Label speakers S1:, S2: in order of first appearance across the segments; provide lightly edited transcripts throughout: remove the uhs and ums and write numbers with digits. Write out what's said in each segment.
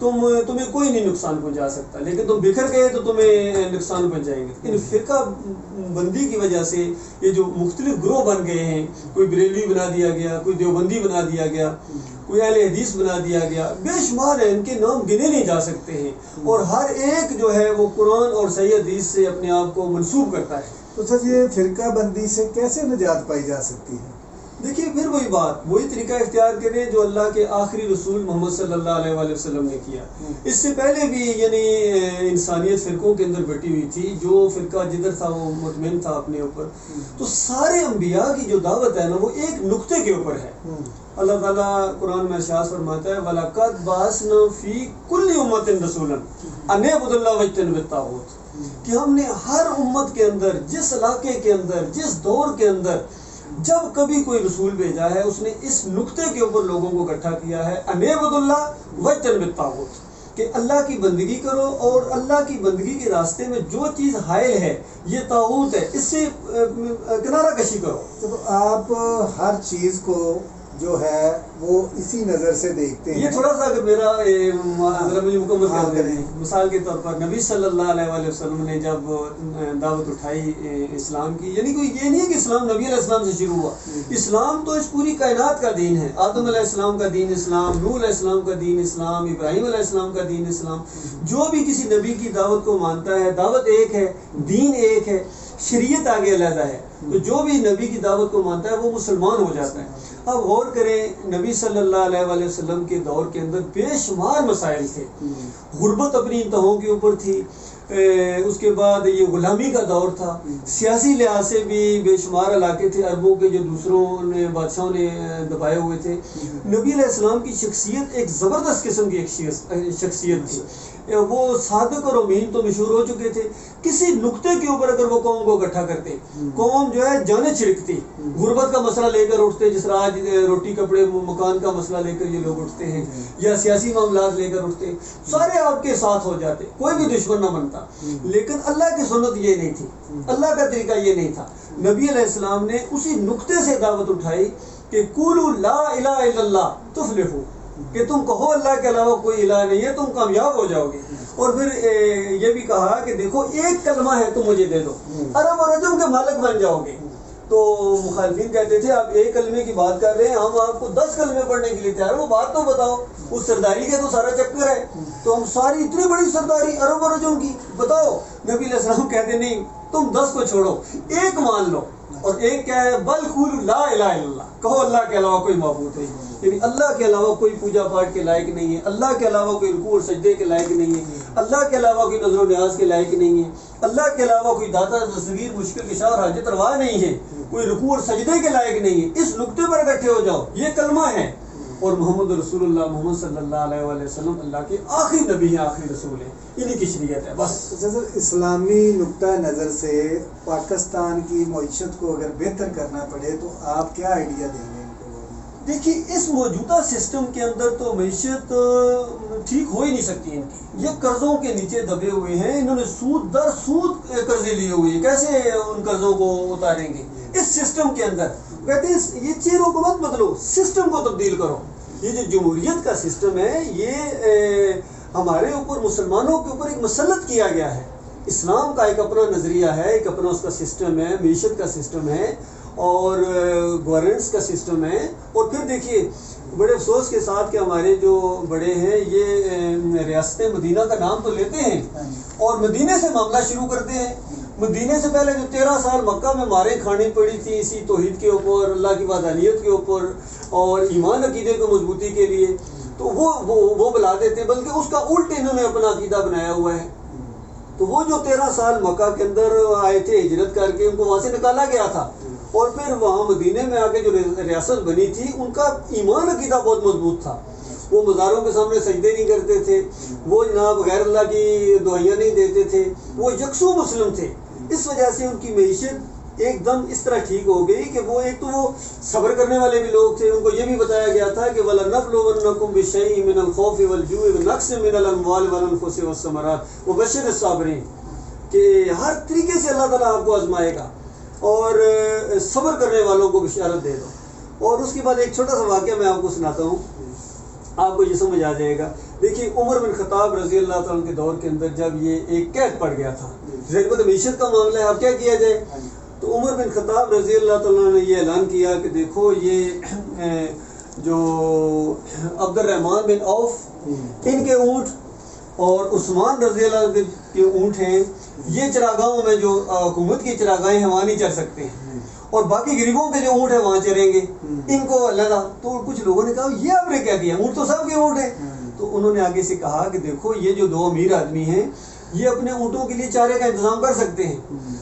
S1: تمہیں کوئی نہیں نقصان پہنچا سکتا، لیکن تم بکھر گئے تو تمہیں نقصان پہنچائیں گے۔ لیکن فرقہ بندی کی وجہ سے یہ جو مختلف گروہ بن گئے ہیں، کوئی بریلوی بنا دیا گیا، کوئی دیوبندی بنا دیا گیا، کوئی اہل حدیث بنا دیا گیا، بے شمار ہے، ان کے نام گنے نہیں جا سکتے ہیں، اور ہر ایک جو ہے وہ قرآن اور صحیح حدیث سے اپنے آپ کو منسوب کرتا ہے۔
S2: تو سر یہ فرقہ بندی سے کیسے نجات پائی جا سکتی ہے؟
S1: دیکھیے پھر وہی بات، وہی طریقہ اختیار کریں جو اللہ کے آخری رسول محمد صلی اللہ علیہ وآلہ وسلم نے کیا۔ اس سے پہلے بھی یعنی انسانیت فرقوں کے اندر بٹی ہوئی تھی، جو فرقہ جدھر تھا وہ مطمئن تھا اپنے اوپر۔ تو سارے انبیاء کی جو دعوت ہے نا وہ ایک نقطے کے اوپر ہے۔ اللہ تعالیٰ قرآن میں ارشاد فرماتا ہے وَلَقَدْ بَعَثْنَا فِي كُلِّ أُمَّةٍ رَسُولًا أَنِ اعْبُدُوا اللَّهَ وَاجْتَنِبُوا الطَّاغُوتَ، کہ ہم نے ہر امت کے اندر، جس علاقے کے اندر، جس دور کے اندر جب کبھی کوئی رسول بھیجا ہے، اس نے اس نقطے کے اوپر لوگوں کو اکٹھا کیا ہے، أَنِ اعْبُدُوا اللَّهَ وَاجْتَنِبُوا الطَّاغُوتَ، کہ اللہ کی بندگی کرو، اور اللہ کی بندگی کے راستے میں جو چیز حائل ہے یہ طاغوت ہے، اس سے کنارہ کشی کرو۔
S2: تو آپ ہر چیز کو جو ہے وہ اسی نظر سے دیکھتے ہیں؟
S1: یہ تھوڑا سا اگر میرا ذرا مجھے مکمل کر دیں، مثال کے طور پر نبی صلی اللہ علیہ وآلہ وسلم نے جب دعوت اٹھائی اسلام کی، یعنی کوئی یہ نہیں ہے کہ اسلام نبی علیہ السلام سے شروع ہوا، اسلام تو اس پوری کائنات کا دین ہے۔ آدم علیہ السلام کا دین اسلام، نوح علیہ السلام کا دین اسلام، ابراہیم علیہ السلام کا دین اسلام۔ جو بھی کسی نبی کی دعوت کو مانتا ہے، دعوت ایک ہے، دین ایک ہے، شریعت آگے علیحدہ ہے، تو جو بھی نبی کی دعوت کو مانتا ہے وہ مسلمان ہو جاتا ہے۔ اب غور کریں، نبی صلی اللہ علیہ وآلہ وسلم کے دور کے اندر بے شمار مسائل تھے، غربت اپنی انتہاؤں کے اوپر تھی، اس کے بعد یہ غلامی کا دور تھا، سیاسی لحاظ سے بھی بے شمار علاقے تھے عربوں کے جو دوسروں نے بادشاہوں نے دبائے ہوئے تھے۔ نبی علیہ السلام کی شخصیت ایک زبردست قسم کی ایک شخصیت تھی، وہ صادق اور امین تو مشہور ہو چکے تھے۔ کسی نقطے کے اوپر اگر وہ قوم کو اکٹھا کرتے، قوم جو ہے جانے چھڑکتی، غربت کا مسئلہ لے کر اٹھتے، جس طرح آج روٹی کپڑے مکان کا مسئلہ لے کر یہ لوگ اٹھتے ہیں، یا سیاسی معاملات لے کر اٹھتے، سارے آپ کے ساتھ ہو جاتے، کوئی بھی دشمن نہ بنتا۔ لیکن اللہ کی سنت یہ نہیں تھی، اللہ کا طریقہ یہ نہیں تھا۔ نبی علیہ السلام نے اسی نقطے سے دعوت اٹھائی کہ قولوا لا الہ الا اللہ تفلحوا، کہ تم کہو اللہ کے علاوہ کوئی الہ نہیں ہے، تم کامیاب ہو جاؤ گے۔ اور پھر یہ بھی کہا کہ دیکھو ایک کلمہ ہے تم مجھے دے دو، عرب اور عجم کے مالک بن جاؤ گے۔ تو مخالفین کہتے تھے آپ ایک کلمے کی بات کر رہے ہیں، ہم آپ کو 10 کلمے پڑھنے کے لیے تیار ہیں، وہ بات تو بتاؤ، اس سرداری کے تو سارا چکر ہے، تو ہم ساری اتنی بڑی سرداری عرب اور عجم کی بتاؤ۔ نبی علیہ السلام کہتے نہیں، تم 10 کو چھوڑو، ایک مان لو، اور ایک کیا ہے، بل قولوا لا الہ الا اللہ، کہو اللہ کے علاوہ کوئی معبود نہیں، یعنی اللہ کے علاوہ کوئی پوجا پاٹ کے لائق نہیں ہے، اللہ کے علاوہ کوئی رکوع اور سجدے کے لائق نہیں ہے، اللہ کے علاوہ کوئی نظر و نیاز کے لائق نہیں ہے، اللہ کے علاوہ کوئی داتا دستگیر مشکل کشا اور حاجت روا نہیں ہے، کوئی رکوع اور سجدے کے لائق نہیں ہے۔ اس نقطے پر اکٹھے ہو جاؤ، یہ کلمہ ہے۔ اور محمد رسول اللہ محمد صلی اللہ علیہ وآلہ وسلم اللہ کے آخری نبی ہیں، آخری رسول ہیں، انہی کی شریعت ہے بس۔
S2: سر اسلامی نقطہ نظر سے پاکستان کی معیشت کو اگر بہتر کرنا پڑے تو آپ کیا آئیڈیا دیں گے ان کو؟
S1: دیکھیے اس موجودہ سسٹم کے اندر تو معیشت ٹھیک ہو ہی نہیں سکتی ان کی، یہ قرضوں کے نیچے دبے ہوئے ہیں، انہوں نے سود در سود قرضے لیے ہوئے ہیں، کیسے ان قرضوں کو اتاریں گے اس سسٹم کے اندر؟ کہتے ہیں یہ چیزوں کو مت بدلو، سسٹم کو تبدیل کرو۔ یہ جو جمہوریت کا سسٹم ہے یہ ہمارے اوپر مسلمانوں کے اوپر ایک مسلط کیا گیا ہے۔ اسلام کا ایک اپنا نظریہ ہے، ایک اپنا اس کا سسٹم ہے، معیشت کا سسٹم ہے اور گورننس کا سسٹم ہے۔ اور پھر دیکھیے بڑے افسوس کے ساتھ کہ ہمارے جو بڑے ہیں یہ ریاست مدینہ کا نام تو لیتے ہیں اور مدینے سے معاملہ شروع کرتے ہیں۔ مدینے سے پہلے جو 13 سال مکہ میں ماریں کھانی پڑی تھی اسی توحید کے اوپر، اللہ کی وحدانیت کے اوپر اور ایمان عقیدے کو مضبوطی کے لیے، تو وہ بلا دیتے ہیں، بلکہ اس کا الٹ انہوں نے اپنا عقیدہ بنایا ہوا ہے۔ تو وہ جو 13 سال مکہ کے اندر آئے تھے ہجرت کر کے، ان کو وہاں سے نکالا گیا تھا، اور پھر وہاں مدینے میں آ کے جو ریاست بنی تھی ان کا ایمان عقیدہ بہت مضبوط تھا، وہ مزاروں کے سامنے سجدے نہیں کرتے تھے، وہ جناب غیر اللہ کی دعائیاں نہیں دیتے تھے، وہ یکسو مسلم تھے۔ اس وجہ سے ان کی معیشت ایک دم اس طرح ٹھیک ہو گئی کہ وہ ایک تو وہ صبر کرنے والے بھی لوگ تھے، ان کو یہ بھی بتایا گیا تھا کہ وَلَنَبْلُوَنَّكُمْ بِشَيْءٍ مِّنَ الْخَوْفِ وَالْجُوعِ وَنَقْصٍ مِّنَ الْأَمْوَالِ وَالْأَنفُسِ وَالثَّمَرَاتِ وَبَشِّرِ الصَّابِرِينَ، کہ ہر طریقے سے اللہ تعالیٰ آپ کو آزمائے گا اور صبر کرنے والوں کو بشارت دے دو۔ اور اس کے بعد ایک چھوٹا سا واقعہ میں آپ کو سناتا ہوں، آپ کو یہ سمجھ آ جائے گا۔ دیکھیے عمر بن خطاب رضی اللہ تعالیٰ کے دور کے اندر جب یہ ایک قید پڑ گیا تھا، ضرورت معیشت کا معاملہ ہے، اب کیا کیا جائے؟ تو عمر بن خطاب رضی اللہ تعالیٰ نے یہ اعلان کیا کہ دیکھو یہ جو عبد الرحمن بن عوف ان کے اونٹ اور عثمان رضی اللہ کے اونٹ ہیں، یہ چراگاہوں میں جو حکومت کی چراگاہیں ہیں وہاں نہیں چل سکتے ہیں، اور باقی غریبوں کے جو اونٹ ہیں وہاں چریں گے، ان کو لگا۔ تو کچھ لوگوں نے کہا یہ آپ نے کیا کیا، اونٹ تو سب کے اونٹ ہیں۔ تو انہوں نے آگے سے کہا کہ دیکھو یہ جو دو امیر آدمی ہیں یہ اپنے اونٹوں کے لیے چارے کا انتظام کر سکتے ہیں،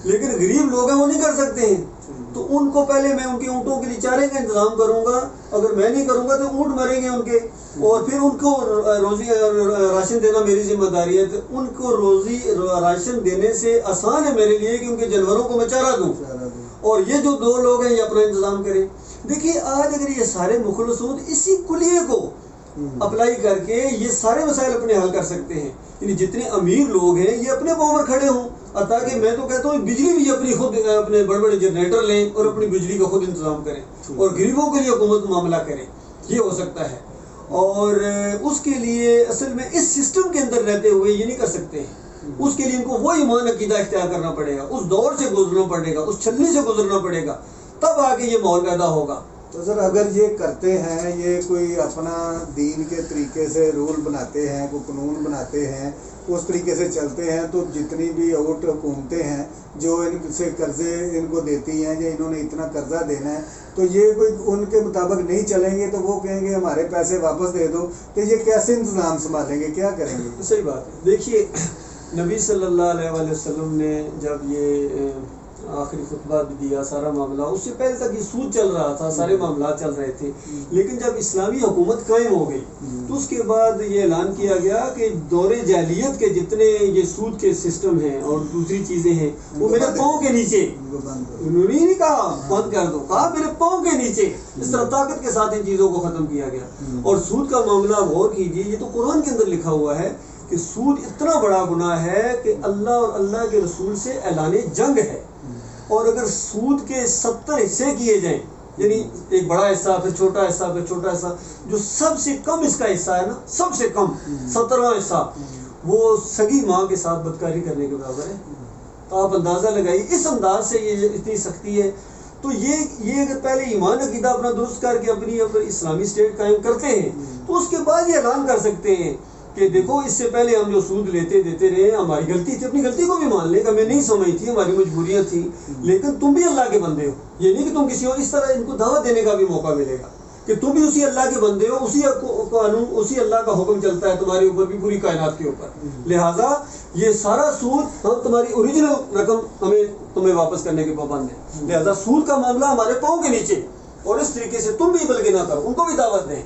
S1: لیکن غریب لوگ ہیں وہ نہیں کر سکتے ہیں، تو ان کو پہلے میں ان کے اونٹوں کے لیے چارے کا انتظام کروں گا، اگر میں نہیں کروں گا تو اونٹ مریں گے ان کے، اور پھر ان کو روزی راشن دینا میری ذمہ داری ہے۔ تو ان کو روزی راشن دینے سے آسان ہے میرے لیے کہ ان کے جانوروں کو میں چارہ دوں، اور یہ جو دو لوگ ہیں یہ اپنا انتظام کریں۔ دیکھیے آج اگر یہ سارے مخلصون اسی کلیے کو اپلائی کر کے یہ سارے مسائل اپنے حل کر سکتے ہیں، یعنی جتنے امیر لوگ ہیں یہ اپنے پاؤں پر کھڑے ہوں، تاکہ میں تو کہتا ہوں بجلی بھی اپنی خود اپنے بڑے بڑے جنریٹر لیں اور اپنی بجلی کا خود انتظام کریں، اور غریبوں کے لیے حکومت معاملہ کریں، یہ ہو سکتا ہے۔ اور اس کے لیے اصل میں اس سسٹم کے اندر رہتے ہوئے یہ نہیں کر سکتے ہیں، اس کے لیے ان کو وہ ایمان عقیدہ اختیار کرنا پڑے گا، اس دور سے گزرنا پڑے گا، اس چھلنی سے گزرنا پڑے گا، تب آگے یہ ماحول پیدا ہوگا۔
S2: تو سر اگر یہ کرتے ہیں، یہ کوئی اپنا دین کے طریقے سے رول بناتے ہیں، کوئی قانون بناتے ہیں، اس طریقے سے چلتے ہیں، تو جتنی بھی اوٹ حکومتیں ہیں جو ان سے قرضے ان کو دیتی ہیں یا انہوں نے اتنا قرضہ دینا ہے، تو یہ کوئی ان کے مطابق نہیں چلیں گے تو وہ کہیں گے ہمارے پیسے واپس دے دو، تو یہ کیسے انتظام سنبھالیں گے، کیا کریں گے؟
S1: صحیح بات ہے۔ دیکھیے نبی صلی اللہ علیہ وسلم نے جب یہ آخری خطبہ بھی دیا، سارا معاملہ اس سے پہلے تک یہ سود چل رہا تھا، سارے معاملات چل رہے تھے، لیکن جب اسلامی حکومت قائم ہو گئی تو اس کے بعد یہ اعلان کیا گیا کہ دور جاہلیت کے جتنے یہ سود کے سسٹم ہیں اور دوسری چیزیں ہیں وہ میرے پاؤں کے نیچے، انہوں نے نہیں کہا بند کر دو، کہا میرے پاؤں کے نیچے، اس طرح طاقت کے ساتھ ان چیزوں کو ختم کیا گیا۔ اور سود کا معاملہ غور کیجیے، یہ تو قرآن کے اندر لکھا ہوا ہے کہ سود اتنا بڑا گناہ ہے کہ اللہ اور اللہ کے رسول سے اعلان جنگ ہے، اور اگر سود کے 70 حصے کیے جائیں، یعنی ایک بڑا حصہ پھر چھوٹا حصہ پھر چھوٹا حصہ، جو سب سے کم اس کا حصہ ہے نا، سب سے کم 70واں حصہ وہ سگی ماں کے ساتھ بدکاری کرنے کے برابر ہے۔ تو آپ اندازہ لگائیے اس انداز سے یہ اتنی سختی ہے۔ تو یہ اگر پہلے ایمان عقیدہ اپنا درست کر کے اپنی اسلامی اسٹیٹ قائم کرتے ہیں تو اس کے بعد یہ اعلان کر سکتے ہیں کہ دیکھو اس سے پہلے ہم جو سود لیتے دیتے رہے، ہماری غلطی تھی، اپنی غلطی کو بھی مان لیں کہ ہمیں نہیں سمجھ تھی، ہماری مجبوریاں تھیں، لیکن تم بھی اللہ کے بندے ہو، یہ نہیں کہ تم کسی اور، اس طرح ان کو دعوت دینے کا بھی موقع ملے گا کہ تم بھی اسی اللہ کے بندے ہو، اسی قانون اسی اللہ کا حکم چلتا ہے تمہارے اوپر بھی، پوری کائنات کے اوپر، لہٰذا یہ سارا سود ہم تمہاری اوریجنل رقم ہمیں تمہیں واپس کرنے کے پابند ہے، لہٰذا سود کا معاملہ ہمارے پاؤں کے نیچے، اور اس طریقے سے تم بھی بلکہ نہ کرو، ان کو بھی دعوت دیں،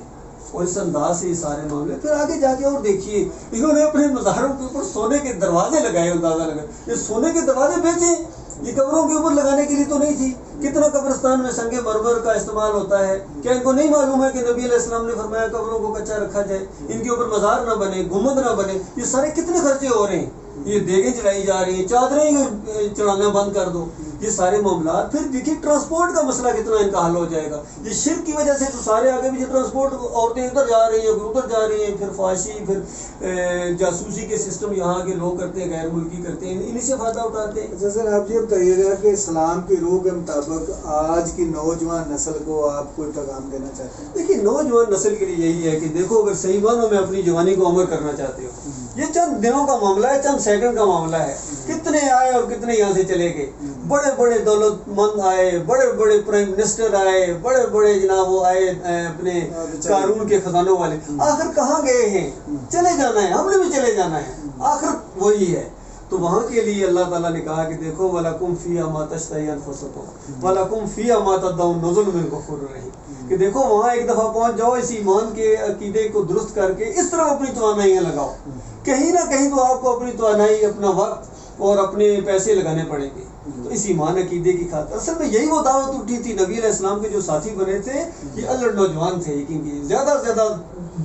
S1: اور اس انداز سے یہ سارے معاملے۔ پھر آگے جا کے اور دیکھیے انہوں نے اپنے مزاروں کے اوپر سونے کے دروازے لگائے، اندازہ لگائے، یہ سونے کے دروازے بیچیں، یہ قبروں کے اوپر لگانے کے لیے تو نہیں تھی۔ کتنا قبرستان میں سنگ مرمر کا استعمال ہوتا ہے، کیا ان کو نہیں معلوم ہے کہ نبی علیہ السلام نے فرمایا قبروں کو کچا رکھا جائے، ان کے اوپر مزار نہ بنے، گنبد نہ بنے، یہ سارے کتنے خرچے ہو رہے ہیں، یہ دیگیں چڑھائی جا رہی ہیں، چادریں چڑھانا بند کر دو، یہ سارے معاملات۔ پھر دیکھیے ٹرانسپورٹ کا مسئلہ کتنا ان کا حل ہو جائے گا، یہ شرک کی وجہ سے تو سارے آگے بھی ٹرانسپورٹ، عورتیں ادھر جا رہی ہیں ادھر جا رہی ہیں، پھر فحاشی، پھر جاسوسی کے سسٹم یہاں کے لوگ کرتے ہیں، غیر ملکی کرتے ہیں، انہیں سے فائدہ اٹھاتے ہیں۔
S2: اچھا سر آپ یہ بتائیے گا کہ اسلام کی روح کے مطابق آج کی نوجوان نسل کو آپ کوئی پیغام دینا چاہتے ہیں؟
S1: دیکھیے نوجوان نسل کے لیے یہی ہے کہ دیکھو اگر صحیح معنوں میں اپنی جوانی کو عمر کرنا چاہتے ہو، یہ چند دنوں کا معاملہ ہے، چند سیکنڈ کا معاملہ ہے، کتنے آئے اور کتنے یہاں سے چلے گئے، بڑے بڑے دولت مند آئے، بڑے بڑے پرائم منسٹر آئے، بڑے بڑے جناب وہ آئے اپنے قارون کے خزانوں والے، آخر کہاں گئے ہیں؟ چلے جانا ہے، ہم نے بھی چلے جانا ہے، آخر وہی ہے۔ تو وہاں کے لیے اللہ تعالیٰ نے کہا کہ دیکھو وَلَكُمْ فِيهَا مَا تَشْتَهِي أَنفُسُكُمْ وَلَكُمْ فِيهَا مَا تَدَّعُونَ نُزُلٌ مِّن غَفُورٍ رَحِيمٍ، کہ دیکھو وہاں ایک دفعہ پہنچ جاؤ، اس ایمان کے عقیدے کو درست کر کے اس طرح اپنی توانائیاں لگاؤ، کہیں نہ کہیں تو آپ کو اپنی توانائی، اپنا وقت اور اپنے پیسے لگانے پڑیں گے، تو اس ایمان عقیدے کی خاطر اصل میں یہی وہ دعوت اٹھی تھی. نبی علیہ السلام کے جو ساتھی بنے تھے یہ الڑ نوجوان تھے, یقین کیجیے زیادہ سے زیادہ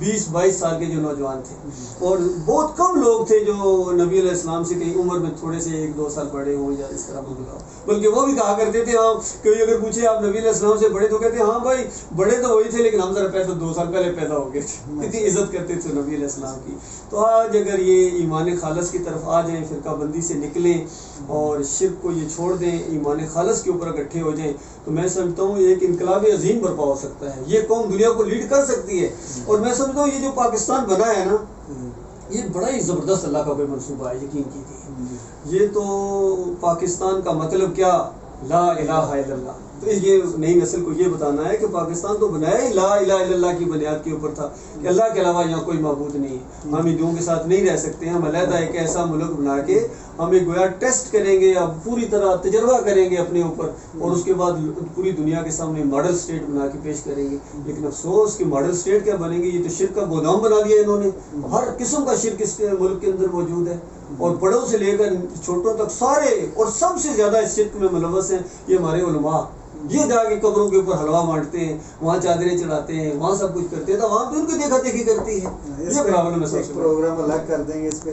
S1: 20-22 سال کے جو نوجوان تھے, اور بہت کم لوگ تھے جو نبی علیہ السلام سے کہیں عمر میں تھوڑے سے 1-2 سال بڑے ہوں یا اس طرح معاملہ ہو. بلکہ وہ بھی کہا کرتے تھے, ہاں کوئی اگر پوچھے آپ نبی علیہ السلام سے بڑے تو کہتے ہیں ہاں بھائی بڑے تو وہی تھے لیکن ہم ذرا پہلے 2 سال پہلے پیدا ہو گئے تھے. اتنی عزت کرتے تھے نبی علیہ السلام کی. تو آج اگر یہ ایمان خالص کی طرف آ جائیں, فرقہ بندی سے نکلیں اور شرک کو یہ چھوڑ دیں, ایمان خالص کے اوپر اکٹھے ہو جائیں, تو میں سمجھتا ہوں ایک انقلاب عظیم برپا ہو سکتا ہے. یہ قوم دنیا کو لیڈ کر سکتی ہے. اور میں سمجھتا ہوں یہ جو پاکستان بنا ہے نا, یہ بڑا ہی زبردست اللہ کا کوئی منصوبہ ہے, یقین کیجیے. یہ تو پاکستان کا مطلب کیا, لا الہ الا اللہ. تو یہ نئی نسل کو یہ بتانا ہے کہ پاکستان تو بنایا ہی لا الہ الا اللہ کی بنیاد کے اوپر تھا کہ اللہ کے علاوہ یہاں کوئی معبود نہیں ہے. ہم ہندوؤں کے ساتھ نہیں رہ سکتے. ہم علیحدہ ایک ایسا ملک بنا کے ہم ایک گویا ٹیسٹ کریں گے, اب پوری طرح تجربہ کریں گے اپنے اوپر, اور اس کے بعد پوری دنیا کے سامنے ماڈل اسٹیٹ بنا کے پیش کریں گے. لیکن افسوس کہ ماڈل اسٹیٹ کیا بنیں گے, یہ تو شرک کا گودام بنا دیا انہوں نے. ہر قسم کا شرک اس کے ملک کے اندر موجود ہے, اور بڑوں سے لے کر چھوٹوں تک سارے, اور سب سے زیادہ اس شرک میں ملوث ہیں یہ ہمارے علماء. یہ جا کے قبروں کے اوپر حلوہ بانٹتے ہیں, وہاں چادریں چڑھاتے ہیں, وہاں سب کچھ کرتے ہیں, تو وہاں پہ ان کی دیکھا دیکھی کرتی ہے. یہ پرابلم ہے.
S2: ایک پروگرام الگ کر دیں گے اس پہ.